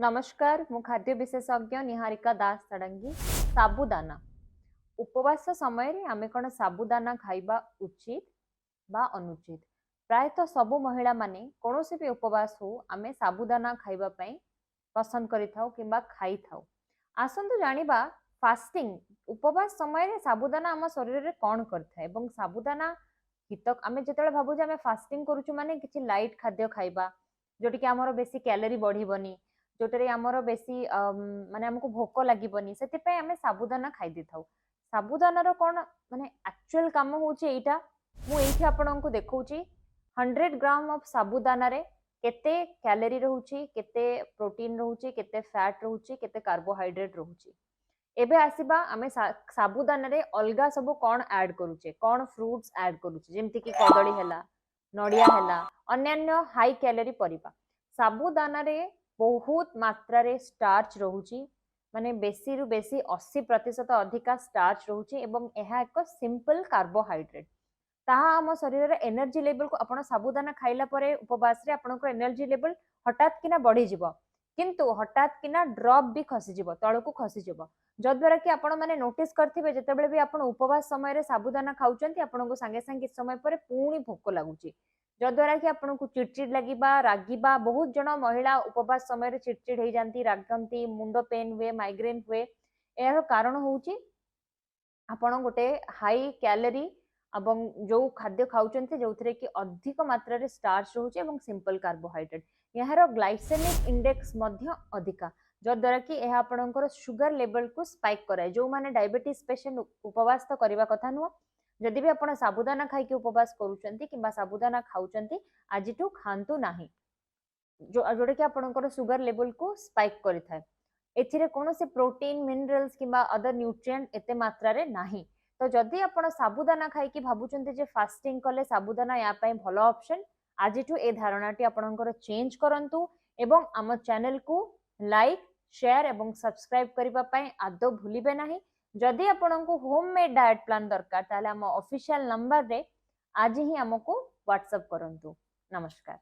नमस्कार मु खाद्य विशेषज्ञ निहारिका दास तड़ंगी। साबुदाना उपवास समय रे आमे कौन साबुदाना खाइबा उचित बा अनुचित? प्रायतः सबु महिला माने कौन से भी उपवास हो आमे साबुदाना खाइबा पई पसंद करिथाउ किंबा खाइथाउ। आसंतु जानिबा फास्टिंग उपवास समय रे साबुदाना आम शरीर रे कौन करथाय एवं साबुदाना हितक आमे जेतेबेले भाबु जे आमे फास्टिंग करूछु माने किछि लाइट खाद्य खाइबा जोटी कि हमर बेसी कैलोरी बढ़िबनी जोटरे आमर बेसी माने हमको भोक लागबनी से आम साबुदाना खाई दी था। साबुदानार कौन माने एक्चुअल काम होची एटा मुझे आपको देखा 100 ग्राम ऑफ साबुदाना रे केते कैलोरी रहउची केते प्रोटीन रहउची केते फैट रहउची केते कार्बोहाइड्रेट रहउची। एबे आसीबा आमे साबुदाना रे अलगा सब कौन ऐड करूचे कौन फ्रूट्स ऐड करूचे जेमति कि कदली हैला नडिया हैला अन्यान्य हाई कैलोरी परिबा। साबुदाना रे बहुत मात्रा रे स्टार्च रहउची माने बेसी रु बेसी 80% अधिका स्टार्च रहउची एवं एहा एक सिंपल कार्बोहाइड्रेट ताहा आम शरीर रे एनर्जी लेवल को आपण साबुदाना खाइला परे उपवास रे आपनको एनर्जी लेवल हठात किना बढ़ी जिवो किंतु हठात किना ड्रॉप भी खसी जिवो तळको खसी जिवो जद्वारा कि आपण माने नोटिस करथिबे जेतेबेले भी आपण उपवास समय रे साबुदाना खाउचंती आपनको संगे संगे समय परे पूणी भोक लागुची जद्वारा कि आपको चिड़चिड़ लगे रागिबा बहुत जन महिला उपवास समय चिड़चिड़ हो जाती रागती मुंड पेन हुए माइग्रेन हुए यार कारण हूँ आपण गोटे हाई कैलोरी एवं जो खाद्य खाऊचंती जो थे कि अधिक मात्रा रे स्टार्च रोचे एवं सिंपल कार्बोहाइड्रेट यार ग्लाइसेमिक इंडेक्स अधिका जद्वारा कि यह आपणकर सुगर लेवल को स्पाइक कराए जो माने डायबिटीज पेशेंट उपवास तो करबा कथा नुह जदि भी आपण साबुदाना खाइके उपवास करूचंती किंबा साबुदाना खाउचंती आजिठू खांतु नाही जोटा कि आपणकर सुगर लेवल को स्पाइक करिथाय। एथिरे कोनोसे प्रोटीन मिनरल्स किंबा अदर न्यूट्रिएंट एते मात्रा रे नाही तो जदि आपण साबुदाना खाइके भाबुचंती जे फास्टिंग कले साबुदाना या पई भलो ऑप्शन आजिठू ए धारणाटी आपणकर चेंज करंतु एवं आम चैनल को लाइक शेयर एवं सब्सक्राइब करबा पई आदो भूलिबे नाही। जदि आपको होममेड डाएट प्लान दरकार ताले आम ऑफिशियल नंबर रे आज ही हमको व्हाट्सएप करंतु। नमस्कार।